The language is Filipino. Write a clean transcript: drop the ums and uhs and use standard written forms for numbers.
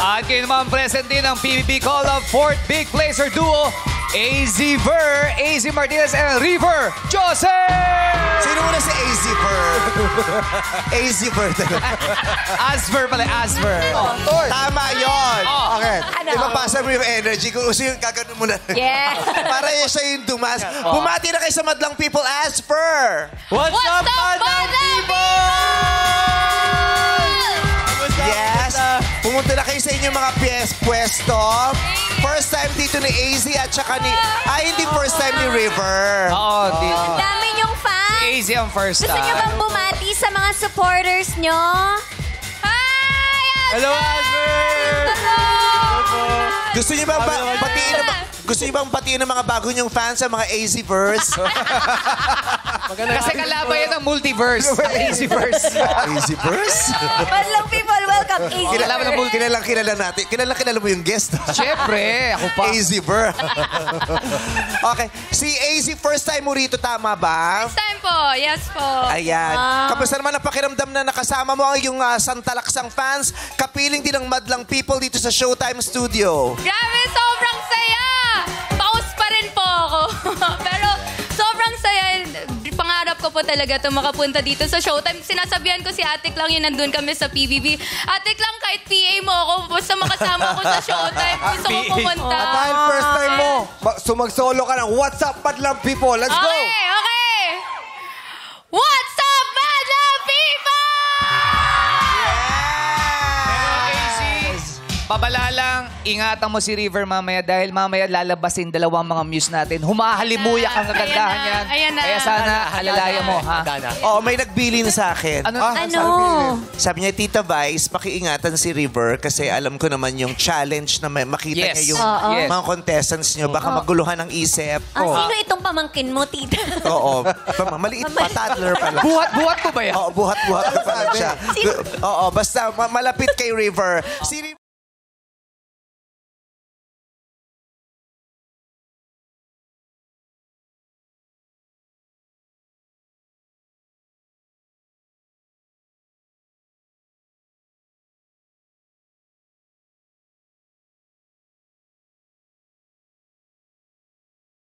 At kayo naman present din ang PBB Call of Fourth Big Placer Duo, AZ Ver, AZ Martinez, and River Joseph! Sino muna si AZ Ver? AZ Ver talaga. Asver pala, Asver. Tama yun. Okay. Ipapasa mo yung energy. Kung gusto yung gagawin mo na. Yeah. Para yan siya yung dumas. Bumati na kayo sa Madlang People, Asper! What's up, Madlang People? Yes. Pumunta na kayo sa inyong mga pwesto. First time dito ni AZ at saka ni... hindi first time ni River. Oo, Ang dami niyong fans. AZ ang first Gusto niyo bang bumati sa mga supporters niyo? Hi! Hello, Asver! Gusto niyo bang batiin ng... Gusto niyo bang batiin ng mga bago niyong fans sa mga AZ-verse? Kasi kalaban yan ang multiverse. AZ-verse. AZ-verse? Madlang People, welcome. Kilala natin. Kilala mo yung guest. Siyempre, ako pa. AZ-ver. Okay. Si AZ, first time mo rito, tama ba? First time po. Yes po. Ayan. Kamusta naman ang pakiramdam na nakasama mo ang iyong santalaksang fans? Kapiling din ng Madlang People dito sa Showtime Studio. Grabe, sobrang saya! Pause pa rin po ako. Pero sobrang saya. Pangarap ko po talaga ito makapunta dito sa Showtime. Sinasabihan ko si Atik lang yun, nandun kami sa PBB. Atik lang, kahit PA mo ako, basta makasama ko sa Showtime. Gusto ko pumunta. At dahil first time mo, mag-solo ka ng What's Up, Madlang People. Let's go! Okay! What's up, Madlang People? Pabala lang, ingatan mo si River mamaya dahil mamaya lalabasin dalawang mga muse natin. Humahalimuyak ang kagandahan niyan. Ayan na. Kaya sana alalayan mo, ha? Oo, may nagbilin sa akin. Ano? Sabi niya, Tita Vice, pakiingatan si River kasi alam ko naman yung challenge na makita Yes. niya yung Yes. mga contestants niyo. Baka maguluhan ang isip. Sino itong pamangkin mo, tita? Oo. Maliit pa, toddler pa lang. Buhat-buhat ko ba yan? Oo, buhat-buhat pa lang siya. Oo, basta malapit kay River. Si